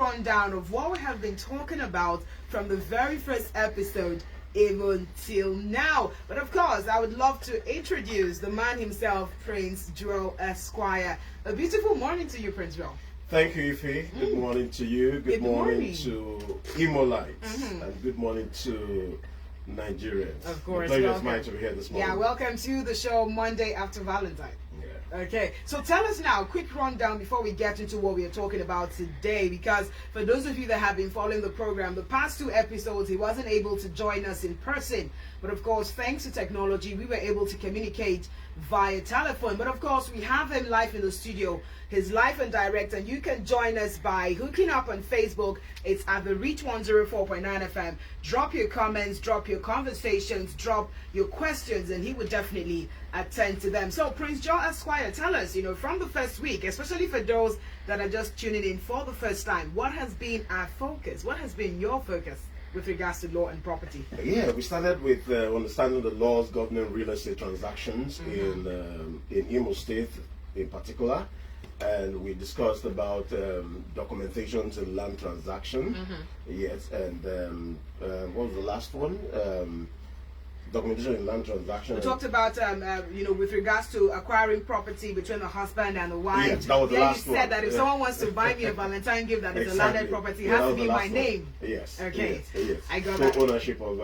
rundown of what we have been talking about from the very first episode even till now. But of course, I would love to introduce the man himself, Prince Joel Esquire. A beautiful morning to you, Prince Joel. Thank you, Ife. Good morning to you. Good morning to Imolites. And good morning to Nigerians. Of course. The pleasure is mine to be here this morning. Yeah, welcome to the show Monday after Valentine. Yeah. Okay, so tell us now, quick rundown before we get into what we are talking about today, because for those of you that have been following the program, the past 2 episodes, he wasn't able to join us in person. But of course, thanks to technology, we were able to communicate via telephone. But of course, we have him live in the studio. His live and direct, and you can join us by hooking up on Facebook. It's at the Reach 104.9 FM. Drop your comments, drop your conversations, drop your questions, and he would definitely attend to them. So, Prince Joel Esquire, tell us, from the first week, especially for those that are just tuning in for the first time, what has been our focus? What has been your focus with regards to law and property? Yeah, we started with understanding the laws governing real estate transactions in Imo State in particular. And we discussed about documentations and land transaction. Yes, and what was the last one? Documentation in land transaction. We talked about, with regards to acquiring property between the husband and the wife. Yes, that was the last one. You said that if someone wants to buy me a Valentine gift that is a landed property, it has to be my name. Yes. Okay. Yes. I got that. Ownership of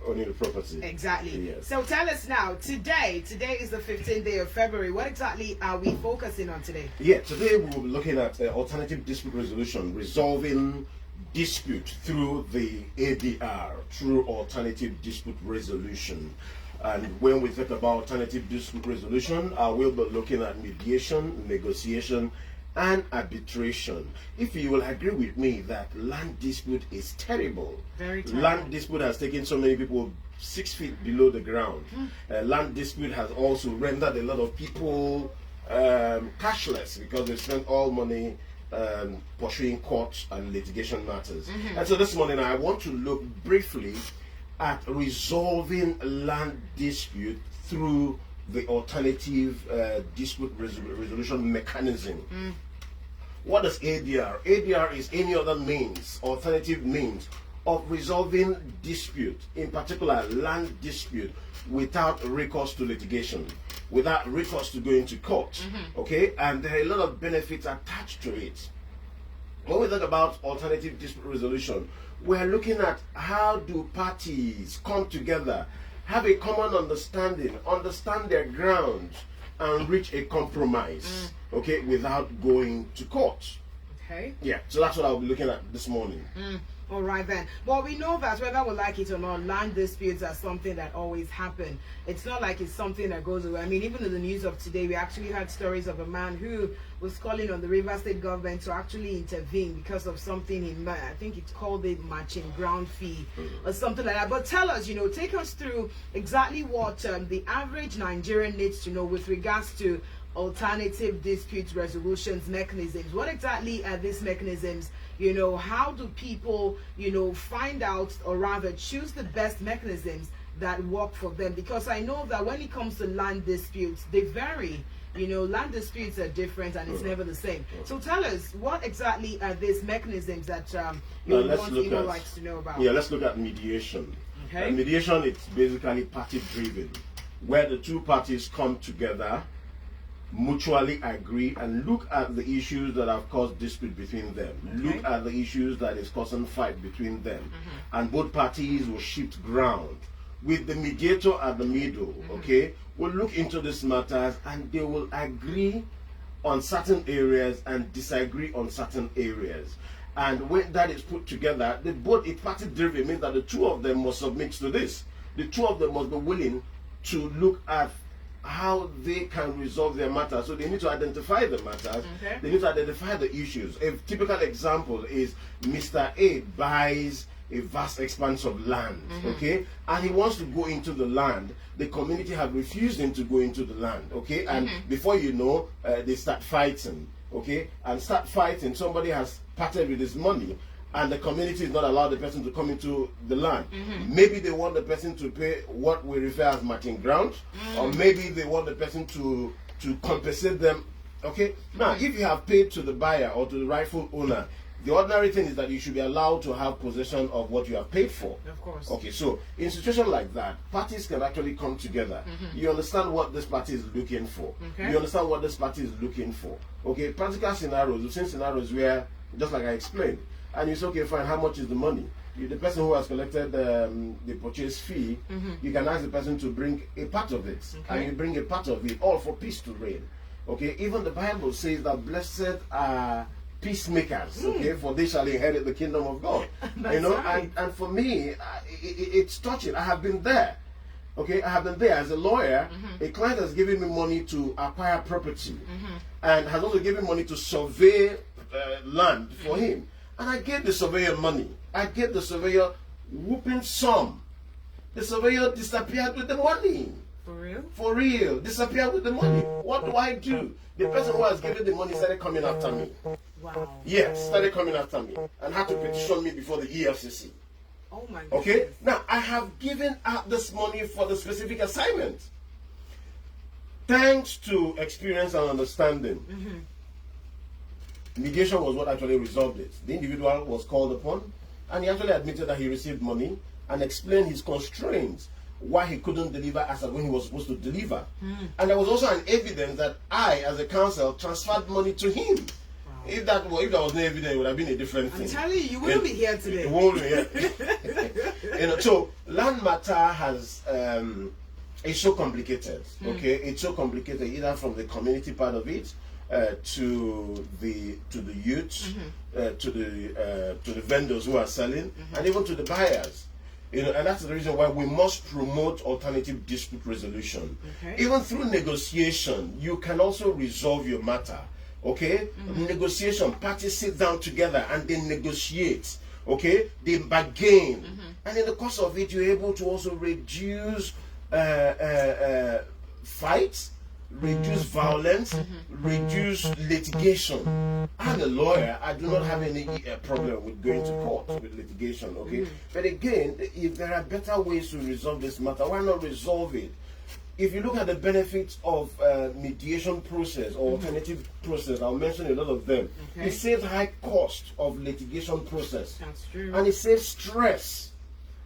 owning the property. Exactly. Yes. So tell us now, today is the 15th day of February. What exactly are we focusing on today? Yeah, today we'll be looking at alternative dispute resolution, resolving dispute through the ADR, through alternative dispute resolution. And when we think about alternative dispute resolution, we'll be looking at mediation, negotiation, and arbitration. If you will agree with me that land dispute is terrible. Very terrible. Land dispute has taken so many people 6 feet below the ground. Land dispute has also rendered a lot of people cashless because they spent all money pursuing court and litigation matters. And so this morning I want to look briefly at resolving land dispute through the alternative dispute resolution mechanism. What is ADR? ADR is any other means, alternative means of resolving dispute, in particular land dispute, without recourse to litigation, without recourse to going to court. Okay, and there are a lot of benefits attached to it. When we talk about alternative dispute resolution, we're looking at how do parties come together, have a common understanding, understand their grounds, and reach a compromise, okay, without going to court. Okay. Yeah, so that's what I'll be looking at this morning. All right then. Well, we know that whether we like it or not, land disputes are something that always happen. It's not like it's something that goes away. I mean, even in the news of today, we actually had stories of a man who was calling on the River State government to actually intervene because of something I think it's called a matching ground fee or something like that. But tell us, take us through exactly what the average Nigerian needs to know with regards to alternative dispute resolutions mechanisms. What exactly are these mechanisms? How do people, find out or rather choose the best mechanisms that work for them? Because I know that when it comes to land disputes, they vary. Land disputes are different and it's never the same. So tell us, what exactly are these mechanisms that you want people likes to know about? Yeah, let's look at mediation. Okay. Mediation, it's basically party driven, where the two parties come together, mutually agree, and look at the issues that have caused dispute between them. Okay. Look at the issues that is causing fight between them. And both parties will shift ground with the mediator at the middle. Okay, will look into these matters and they will agree on certain areas and disagree on certain areas. And when that is put together, it's party driven, means that the two of them must submit to this. The two of them must be willing to look at how they can resolve their matter. So they need to identify the matters. Okay. They need to identify the issues. A typical example is Mr. A buys a vast expanse of land, okay, and he wants to go into the land. The community have refused him to go into the land, okay, and before you know, they start fighting, okay, and start fighting. Somebody has parted with his money, and the community is not allowed the person to come into the land. Maybe they want the person to pay what we refer as matching ground, or maybe they want the person to compensate them. Okay, now if you have paid to the buyer or to the rightful owner The ordinary thing is that you should be allowed to have possession of what you have paid for. Of course. Okay, so in a situation like that, parties can actually come together. You understand what this party is looking for. Okay. You understand what this party is looking for. Okay, practical scenarios. We've seen scenarios where, just like I explained, and you say, okay, fine, how much is the money? The person who has collected the purchase fee, you can ask the person to bring a part of it, and you bring a part of it, all for peace to reign. Okay, even the Bible says that blessed are peacemakers, okay, for they shall inherit the kingdom of God. You know, right. and for me, it's touching. I have been there. Okay, I have been there as a lawyer. A client has given me money to acquire property, and has also given money to survey land for him. And I gave the surveyor money. I gave the surveyor whooping sum. The surveyor disappeared with the money. For real? For real. Disappeared with the money. What do? The person who has given the money started coming after me. Wow. Yes, started coming after me. And had to petition me before the EFCC. Oh my goodness. Okay? Now, I have given out this money for the specific assignment. Thanks to experience and understanding. Mediation was what actually resolved it. The individual was called upon, and he actually admitted that he received money and explained his constraints, why he couldn't deliver as when he was supposed to deliver. And there was also an evidence that I, as a counsel, transferred money to him. Wow. If there was no evidence, it would have been a different thing. I'm telling you, you wouldn't be here today. It won't be here. You know, so land matter has it's so complicated. Okay, it's so complicated either from the community part of it. To the youths, to the vendors who are selling, and even to the buyers. You know, and that's the reason why we must promote alternative dispute resolution. Okay. Even through negotiation, you can also resolve your matter. Okay, negotiation, parties sit down together and they negotiate. Okay, they bargain, and in the course of it, you're able to also reduce fights. Reduce violence, reduce litigation. I'm a lawyer. I do not have any problem with going to court with litigation, okay? But again, if there are better ways to resolve this matter, why not resolve it? If you look at the benefits of mediation process or alternative process, I'll mention a lot of them. Okay. It saves high cost of litigation process. That's true. And it saves stress,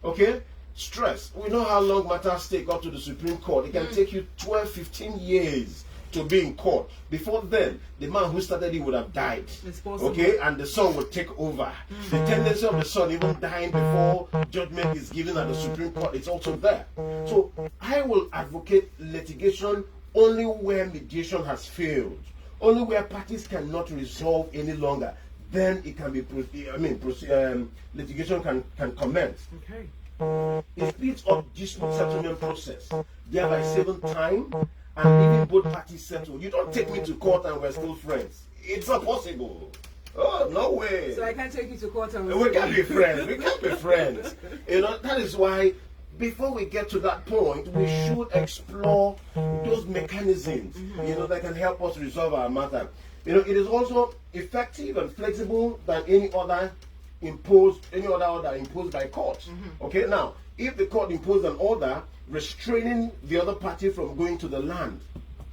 okay? Stress. We know how long matters take up to the Supreme Court. It can take you 12, 15 years to be in court. Before then, the man who started it would have died. It's possible. Okay, and the son would take over. The tendency of the son even dying before judgment is given at the Supreme Court, it's also there. So I will advocate litigation only where mediation has failed, only where parties cannot resolve any longer. Then it can be, litigation can commence. Okay. It speeds up dispute settlement process, thereby saving time and leaving both parties settled. You don't take me to court and we're still friends. It's not possible. Oh, no way. So I can't take you to court and we can't be friends. We can't be friends. You know, that is why before we get to that point, we should explore those mechanisms, you know, that can help us resolve our matter. You know, it is also effective and flexible than any other order imposed by court. Okay, now if the court imposed an order restraining the other party from going to the land,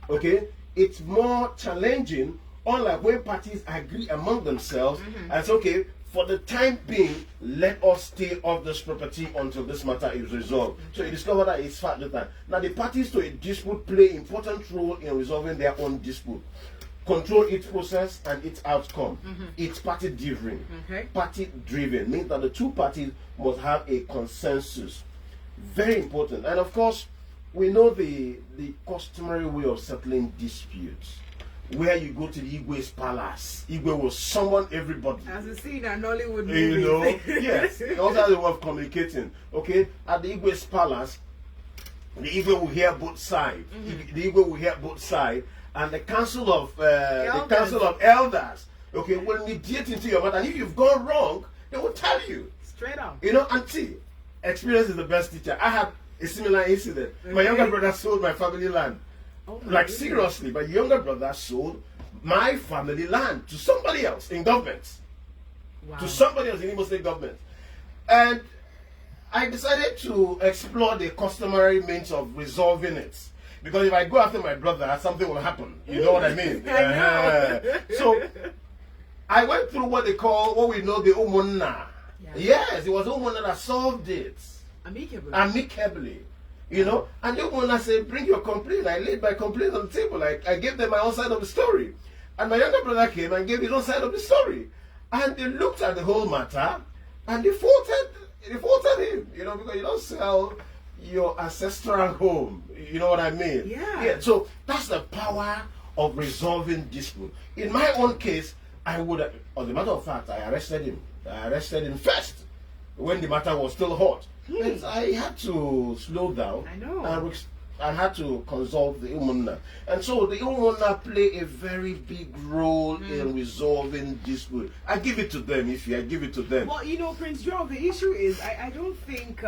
okay, it's more challenging, unlike when parties agree among themselves and say, okay, for the time being, let us stay off this property until this matter is resolved. So you discover that it's far later. Now the parties to a dispute play important role in resolving their own dispute. Control its process and its outcome. It's party driven. Okay. Party driven means that the two parties must have a consensus. Very important. And of course, we know the customary way of settling disputes, where you go to the Igwe's palace. Igwe will summon everybody. As a scene in Nollywood movies. You know, yes. It also has a way of communicating. Okay, at the Igwe's palace, the Igwe will hear both sides. The Igwe will hear both sides. And the council of elders, okay, will mediate into your matter. And if you've gone wrong, they will tell you. Straight up. You know, auntie, experience is the best teacher. I had a similar incident. Okay. My younger brother sold my family land. Oh my Like goodness. seriously, my younger brother sold my family land to somebody else in government. Wow. To somebody else in Imo State government. And I decided to explore the customary means of resolving it. Because if I go after my brother, something will happen. You know what I mean? I know. So I went through what we know the Umunna. Yeah. Yes, it was Umunna that solved it. Amicably. You know, and the Umunna said, bring your complaint. I laid my complaint on the table. I gave them my own side of the story. And my younger brother came and gave his own side of the story. And they looked at the whole matter and they faulted him, you know, because you don't sell your ancestral home. You know what I mean? Yeah. So that's the power of resolving dispute. In my own case, I would, as a matter of fact, I arrested him. I arrested him first when the matter was still hot. And I had to slow down. I know. And I had to consult the Umunna. And so the Umunna play a very big role in resolving dispute. I give it to them, I give it to them. Well, you know, Prince Joel, the issue is I don't think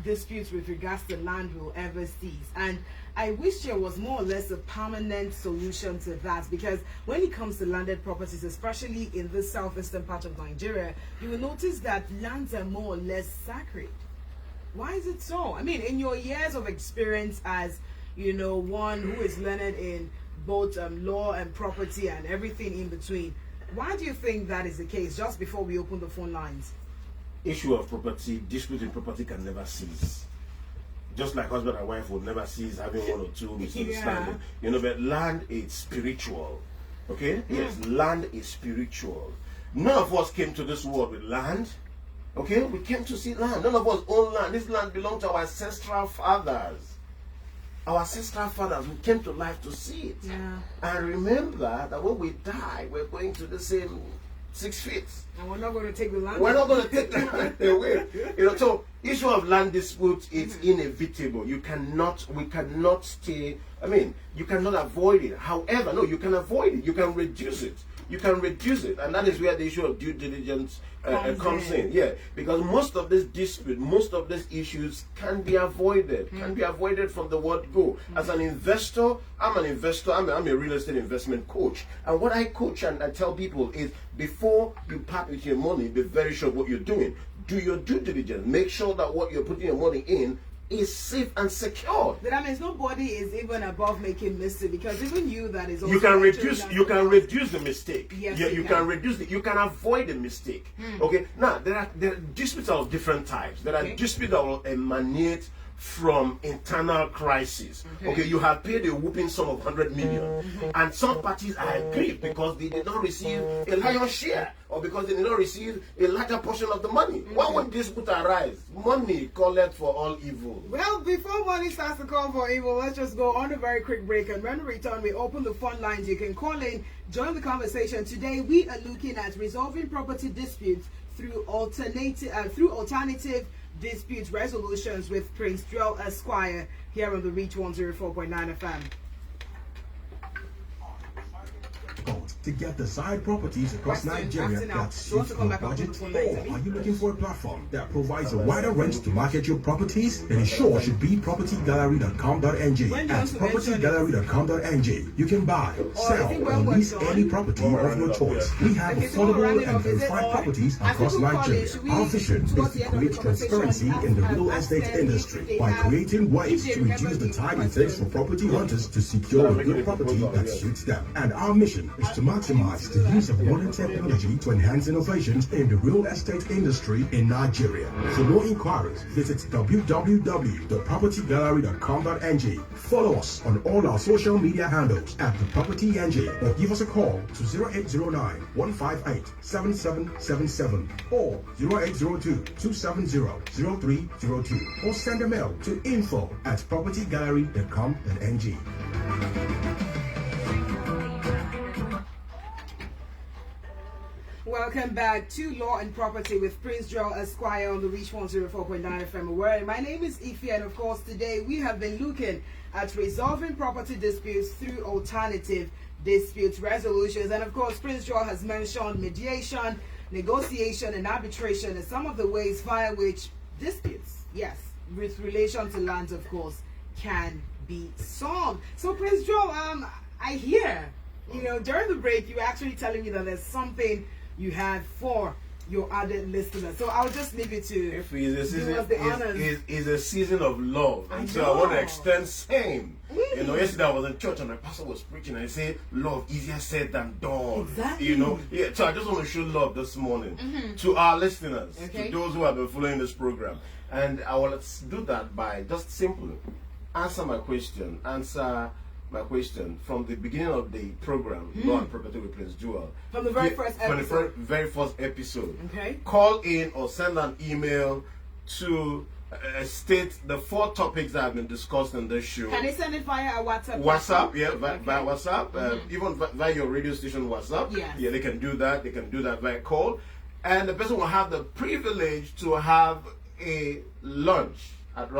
disputes with regards to land will ever cease. And I wish there was more or less a permanent solution to that, because when it comes to landed properties, especially in the southeastern part of Nigeria, you will notice that lands are more or less sacred. Why is it so? I mean, in your years of experience as, you know, one who is learned in both law and property and everything in between, why do you think that is the case? Just before we open the phone lines. Issue of property, dispute in property can never cease. Just like husband and wife would never cease having one or two misunderstandings. Yeah. You know, but land is spiritual. Okay? Yes, land is spiritual. None of us came to this world with land. Okay, we came to see land. None of us own land. This land belonged to our ancestral fathers. Our ancestral fathers who came to life to see it. Yeah. And remember that when we die, we're going to the same 6 feet. And we're not going to take the land. We're not going to take the land away. You know, so issue of land dispute is inevitable. We cannot stay. I mean, you cannot avoid it. However, no, you can avoid it. You can reduce it. You can reduce it, and that is where the issue of due diligence comes in. Yeah, because most of this dispute, most of these issues can be avoided. Can be avoided from the word go. As an investor, I'm an investor. I'm a real estate investment coach, and what I coach and I tell people is, before you part with your money, be very sure what you're doing. Do your due diligence. Make sure that what you're putting your money in is safe and secure. That means nobody is even above making mistakes, because even you that is also you can reduce the mistake. Yes, you can reduce it. You can avoid the mistake. Okay. Now there are disputes of different types. There are disputes that will emanate from internal crisis. Okay, you have paid a whooping sum of 100 million, and some parties are aggrieved because they did not receive a lion's share, or because they did not receive a larger portion of the money. Why would dispute arise? Money calleth for all evil. Well, before money starts to call for evil, let's just go on a very quick break, and when we return, we open the phone lines. You can call in, join the conversation. Today we are looking at resolving property disputes through alternative dispute resolutions with Prince Joel Esquire here on the Reach 104.9 FM. To get desired properties across Nigeria that suit your budget, or are you looking for a platform that provides a wider range to market your properties? Then it sure should be propertygallery.com.ng. At propertygallery.com.ng, you can buy, sell, or lease any property of your choice. We have affordable and verified properties across Nigeria. Our vision is to create transparency in the real estate industry by creating ways to reduce the time it takes for property hunters to secure a good property that suits them. And our mission is to maximize the use of modern technology to enhance innovations in the real estate industry in Nigeria. For more inquiries, visit www.propertygallery.com.ng. Follow us on all our social media handles at The Property NG, or give us a call to 0809-158-7777 or 0802-270-0302, or send a mail to info@propertygallery.com.ng. Welcome back to Law and Property with Prince Joel Esquire on the Reach 104.9 FM. Where my name is Ify, and of course today we have been looking at resolving property disputes through alternative dispute resolutions. And of course, Prince Joel has mentioned mediation, negotiation, and arbitration as some of the ways via which disputes, yes, with relation to lands, of course, can be solved. So Prince Joel, I hear, you know, during the break you were actually telling me that there's something you had for your added listeners. So I'll just leave it to if it's a season, give us the honors. it's a season of love, and so I want to extend same. You know, yesterday I was in church and my pastor was preaching and he said, "Love easier said than done." Exactly. You know, yeah. So I just want to show love this morning to our listeners, Okay. to those who have been following this program, and I will do that by just simply answer my question from the beginning of the program, Law and Property with Prince Joel. From the very first From episode. the very first episode. Okay. Call in or send an email to state the 4 topics that have been discussed in this show. Can they send it via a WhatsApp? WhatsApp, yeah, via WhatsApp, even via your radio station WhatsApp. Yes. Yeah, they can do that. They can do that via call. And the person will have the privilege to have a lunch at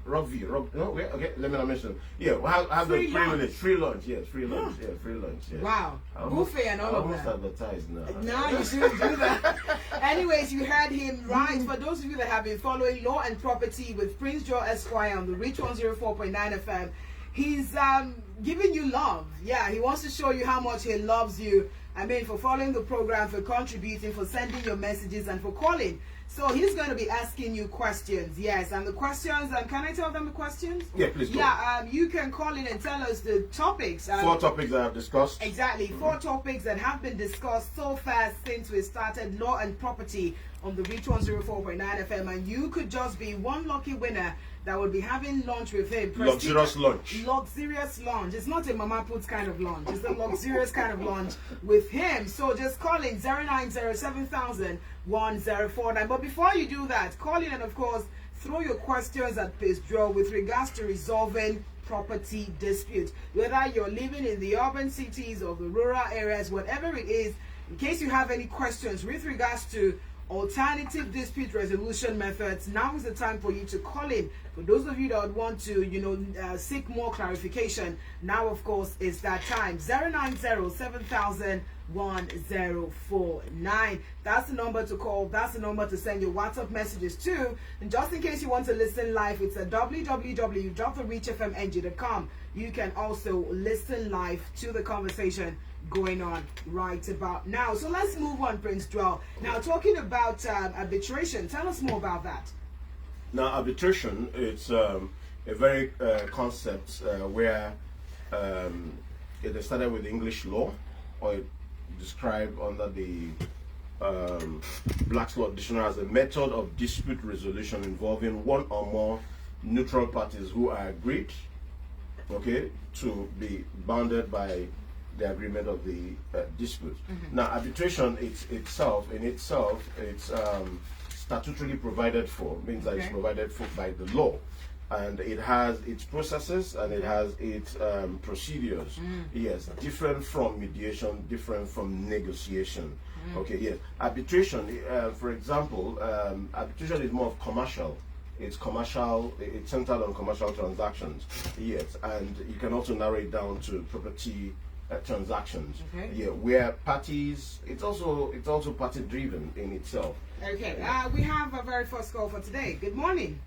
Rockview. Okay, let me not mention. Yeah, we'll have the privilege. Free lunch, yes, free lunch. Yeah, free lunch. Yeah. Wow. Buffet and all of that. Almost advertised now. No, you shouldn't do that. Anyways, you heard him right. For those of you that have been following Law and Property with Prince Joel Esquire on the Rich 104.9 FM, he's giving you love. Yeah, he wants to show you how much he loves you. I mean, for following the program, for contributing, for sending your messages, and for calling. So he's going to be asking you questions. Yes, and the questions, can I tell them the questions? Yeah, please do. Yeah, you can call in and tell us the topics. 4 topics that I've discussed. Exactly, 4 topics that have been discussed so far since we started Law and Property on the Reach 104.9 FM, and you could just be one lucky winner that will be having lunch with him. Luxurious lunch. Luxurious lunch. It's not a Mama Put kind of lunch. It's a luxurious kind of lunch with him. So just call in 090-7000-1049. But before you do that, call in and of course throw your questions at Prince Joel with regards to resolving property disputes. Whether you're living in the urban cities or the rural areas, whatever it is, in case you have any questions with regards to alternative dispute resolution methods, now is the time for you to call in. For those of you that would want to, seek more clarification, now of course is that time. 090-7000-1049. That's the number to call. That's the number to send your WhatsApp messages to. And just in case you want to listen live, it's at www.thereachfmng.com. You can also listen live to the conversation going on right about now. So let's move on, Prince Joel. Now, talking about arbitration, tell us more about that. Now, arbitration, it's a very concept where it started with English law, or described under the Black's Law Dictionary as a method of dispute resolution involving one or more neutral parties who are agreed, to be bounded by the agreement of the dispute. Now, arbitration itself, it's statutorily provided for, means that it's provided for by the law, and it has its processes and it has its procedures. Yes, different from mediation, different from negotiation. Yes, arbitration, for example, arbitration is more of commercial. It's commercial, it's centered on commercial transactions. Yes, and you can also narrow it down to property transactions. Where parties, it's also party driven in itself. We have a very first call for today. Good morning.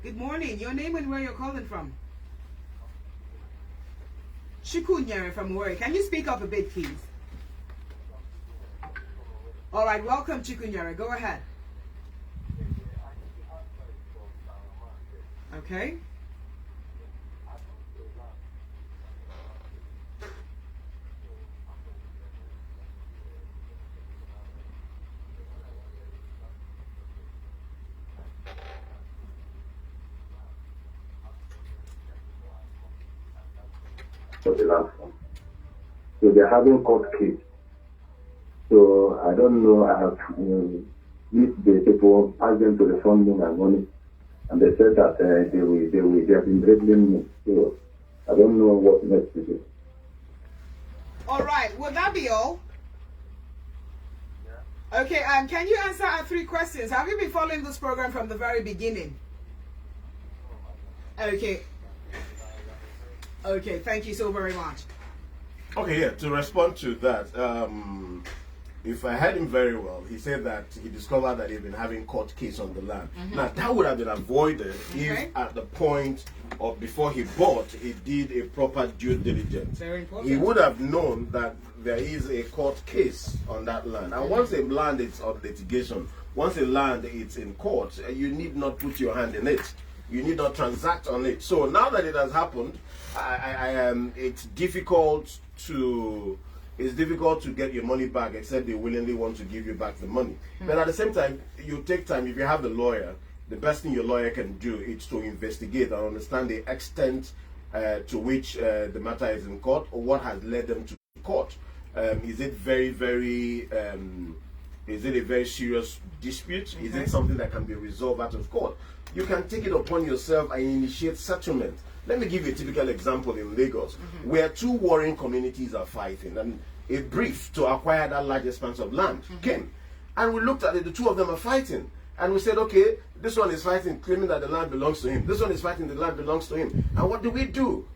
Good morning. Your name and where you're calling from? Shikunyere from Warri. Can you speak up a bit, please? All right, welcome, Chikunyere. Go ahead. Okay. For the last one. So they're having court case. So I don't know, I have meet the people, asked them to refund me my money, and they said that they have been dribbling me. So I don't know what next to do. All right, will that be all? Yeah. Okay, can you answer our 3 questions? Have you been following this program from the very beginning? Okay. Okay, thank you so very much. Okay, yeah, to respond to that, if I heard him very well, he said that he discovered that he'd been having court case on the land. Now, that would have been avoided if at the point of before he bought, he did a proper due diligence. Very important. He would have known that there is a court case on that land. And once a land is on litigation, once a land is in court, you need not put your hand in it. You need not transact on it. So now that it has happened, it's difficult to get your money back, except they willingly want to give you back the money. But at the same time, you take time. If you have a lawyer, the best thing your lawyer can do is to investigate and understand the extent to which the matter is in court, or what has led them to court. Is it a very serious dispute? Is it something that can be resolved out of court? You can take it upon yourself and initiate settlement. Let me give you a typical example in Lagos, where two warring communities are fighting, and a brief to acquire that large expanse of land came. And we looked at it, the two of them are fighting. And we said, okay, this one is fighting, claiming that the land belongs to him. This one is fighting, the land belongs to him. And what do?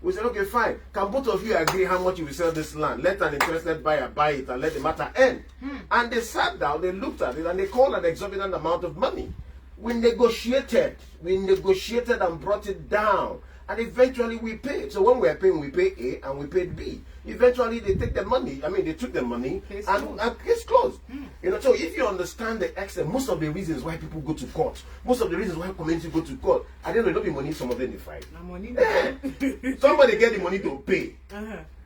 We said, okay, fine. Can both of you agree how much you will sell this land? Let an interested buyer buy it and let the matter end. And they sat down, they looked at it, and they called an exorbitant amount of money. We negotiated and brought it down. And eventually we paid. So when we are paying, we pay A and we paid B. Eventually they take the money. They took the money and case closed. So if you understand the extent, most of the reasons why people go to court, most of the reasons why communities go to court, I don't know, it don't be money, some of them they fight. Somebody get the money to pay.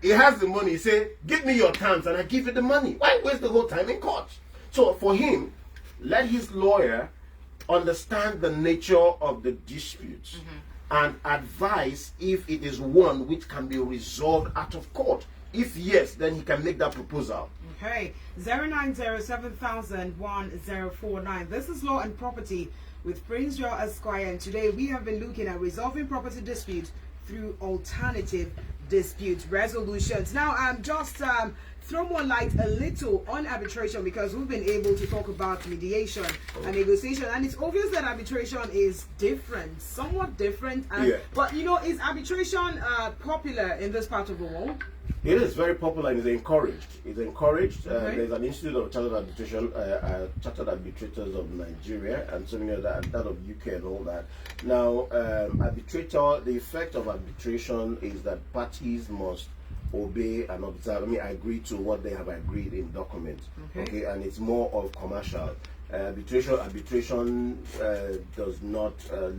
He has the money, he say, give me your terms and I give you the money. Why waste the whole time in court? So for him, let his lawyer understand the nature of the dispute and advise if it is one which can be resolved out of court. If yes, then he can make that proposal. Okay, 09070001049. This is Law and Property with Prince Joel Esquire, and today we have been looking at resolving property disputes through alternative dispute resolutions. Now, just throw more light a little on arbitration, because we've been able to talk about mediation and negotiation, and it's obvious that arbitration is different, somewhat different. But is arbitration popular in this part of the world? It is very popular and is encouraged. It's encouraged. There's an Institute of Chartered Arbitration, Chartered Arbitrators of Nigeria, and so many other, and that of UK and all that. Now, the effect of arbitration is that parties must obey and observe. Agree to what they have agreed in documents. Okay, and it's more of commercial. Arbitration does not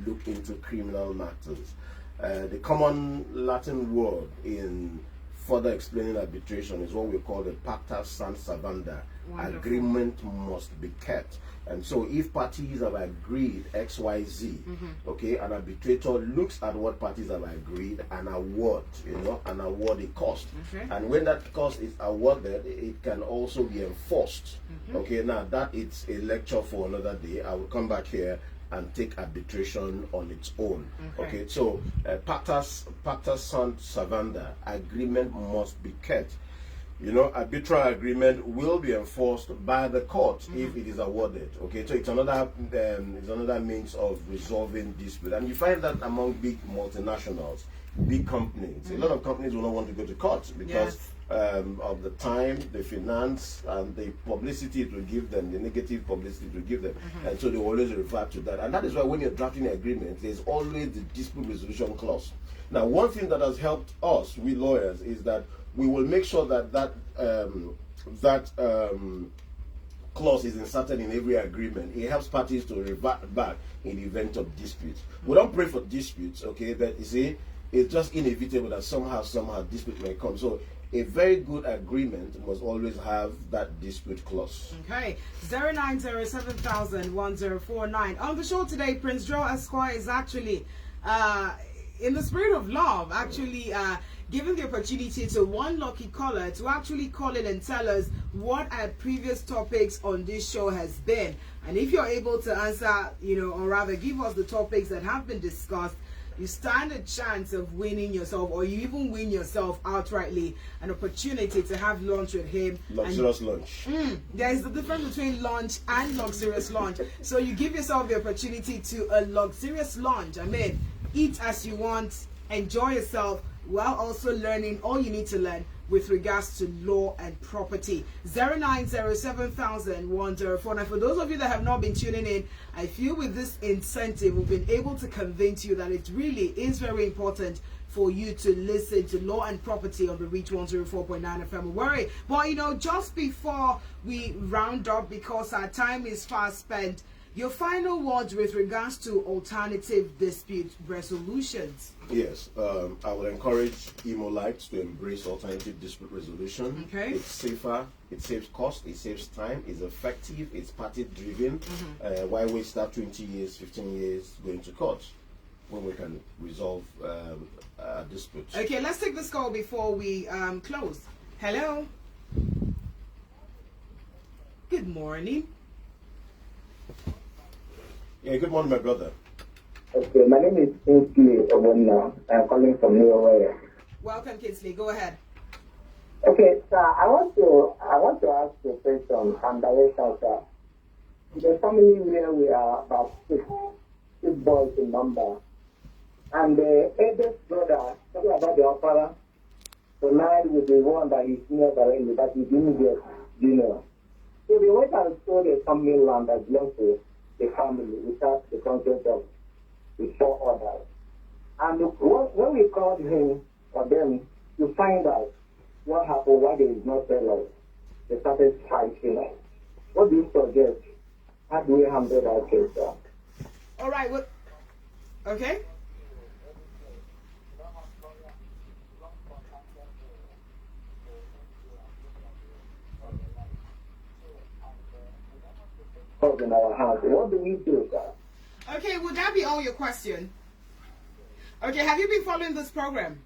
look into criminal matters. The common Latin word in further explaining arbitration is what we call the pacta sunt servanda. Wonderful. Agreement must be kept. And so if parties have agreed XYZ, okay, an arbitrator looks at what parties have agreed and award a cost. And when that cost is awarded, it can also be enforced. Okay, now that it's a lecture for another day. I will come back here and take arbitration on its own. Okay, so pacta sunt servanda, agreement must be kept. Arbitral agreement will be enforced by the court if it is awarded. Okay, so it's another means of resolving dispute, and you find that among big multinationals, big companies. A lot of companies will not want to go to court because of the time, the finance, and the publicity it will give them, the negative publicity it will give them, and so they always refer to that. And that is why when you're drafting an agreement, there's always the dispute resolution clause. Now, one thing that has helped us, we lawyers, is that we will make sure that clause is inserted in every agreement. It helps parties to revert back in the event of disputes. We don't pray for disputes, okay, but you see, it's just inevitable that somehow dispute may come. So a very good agreement must always have that dispute clause. Okay, 09070001049. On the show today, Prince Joel Esquire is actually, in the spirit of love, actually given the opportunity to one lucky caller to actually call in and tell us what our previous topics on this show has been. And if you're able to answer, or rather give us the topics that have been discussed, you stand a chance of winning yourself, or you even win yourself outrightly, an opportunity to have lunch with him. Luxurious lunch. There's the difference between lunch and luxurious lunch. So you give yourself the opportunity to a luxurious lunch. Eat as you want, enjoy yourself, while also learning all you need to learn with regards to law and property. 0907104. Now, for those of you that have not been tuning in, I feel with this incentive, we've been able to convince you that it really is very important for you to listen to Law and Property on the Reach 104.9 FM. Worry. But, you know, just before we round up, because our time is fast spent, your final words with regards to alternative dispute resolutions. Yes, I would encourage Imolites to embrace alternative dispute resolution. Okay. It's safer, it saves cost, it saves time, it's effective, it's party driven. Why waste that 20 years, 15 years going to court when we can resolve disputes? Okay, let's take this call before we close. Hello. Good morning. Yeah, good morning, my brother. Okay, my name is Kingsley Obonna. I'm calling from New York. Welcome, Kingsley. Go ahead. Okay, sir, I want to ask a question on direction, sir. The family where we are about six boys in number, and the eldest brother, talking about the father, tonight with the one that is near directly, that is immediate junior. So they went and sold a family land that belongs to the family without the consent of the 4 others. And when we called him or them to find out what happened, why they did not tell us, they started fighting us. What do you suggest? How do we handle that case, sir? All right. Well, okay. In our house. What do we do, sir? Okay, would that be all your question? Okay, have you been following this program?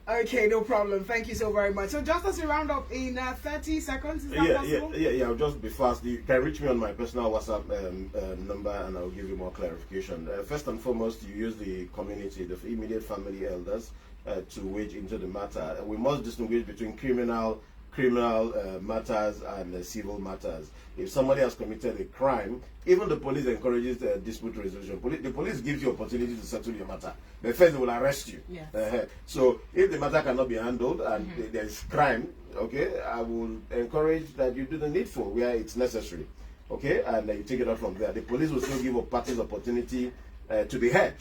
Okay, no problem. Thank you so very much. So just as a round up in 30 seconds, is that possible? Yeah. I'll just be fast. You can reach me on my personal WhatsApp number, and I'll give you more clarification. First and foremost, you use the community, the immediate family elders, to wage into the matter. We must distinguish between criminal matters and civil matters. If somebody has committed a crime, even the police encourages dispute resolution. The police gives you opportunity to settle your matter, but first they will arrest you. Yes. So if the matter cannot be handled and there is crime, okay, I will encourage that you do the needful where it's necessary, okay, and you take it out from there. The police will still give parties opportunity to be heard,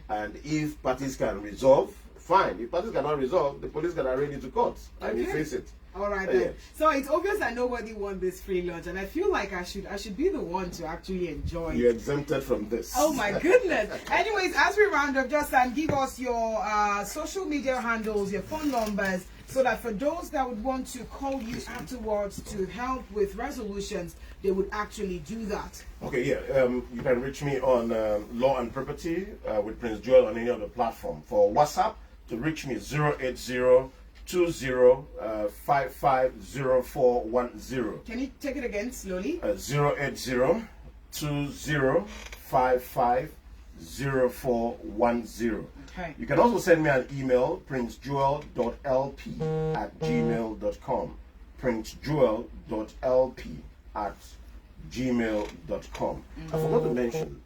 and if parties can resolve, fine. If parties cannot resolve, the police can arraign it to court and you face it. All right then. So it's obvious that nobody won this free lunch, and I feel like I should be the one to actually enjoy. You're exempted from this. Oh my goodness. Anyways, as we round up, just give us your social media handles, your phone numbers, so that for those that would want to call you afterwards to help with resolutions, they would actually do that. Okay, yeah. You can reach me on Law and Property with Prince Joel on any other platform. For WhatsApp, to reach me 080-2055-0410. Can you take it again slowly? 080-2055-0410. Okay. You can also send me an email, princejoel.lp@gmail.com. princejoel.lp@gmail.com. I forgot to mention,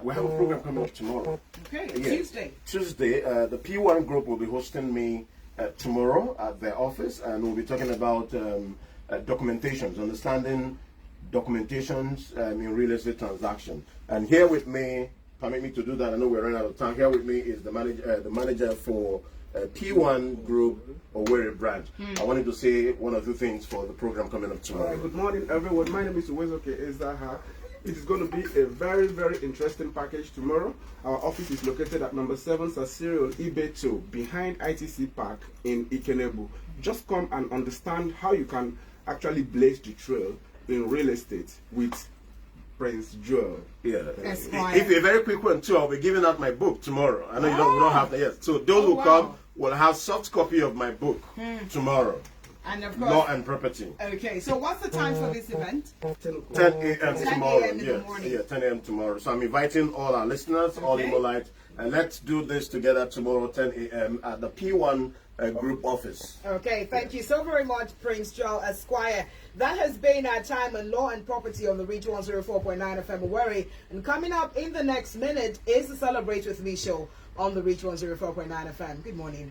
we have a program coming up tomorrow. Okay, Yes. Tuesday, the P1 group will be hosting me tomorrow at their office, and we'll be talking about documentations, understanding documentations in real estate transactions. And here with me, permit me to do that, I know we're running out of time. Here with me is the manager for P1 Group Owerri branch. I wanted to say one or two things for the program coming up tomorrow. Good morning, everyone. My name is Uwezoke Ezaha. It is going to be a very, very interesting package tomorrow. Our office is located at number 7 Sasiriol Ibeto, behind ITC Park in Ikenebu. Just come and understand how you can actually blaze the trail in real estate with Prince Joel. Yeah. If a very quick one too, I'll be giving out my book tomorrow. I know we don't have that yet. So those who come will have soft copy of my book tomorrow. And of course, Law and Property. Okay, so what's the time for this event? 10 a.m. tomorrow. 10 a.m. in the morning. Yeah, 10 a.m. tomorrow. So I'm inviting all our listeners, all Imolites, And let's do this together tomorrow, 10 a.m. at the P1 Group office. Okay, thank you so very much, Prince Joel Esquire. That has been our time on Law and Property on the Reach 104.9 FM Warri. And coming up in the next minute is the Celebrate With Me show on the Reach 104.9 FM. Good morning.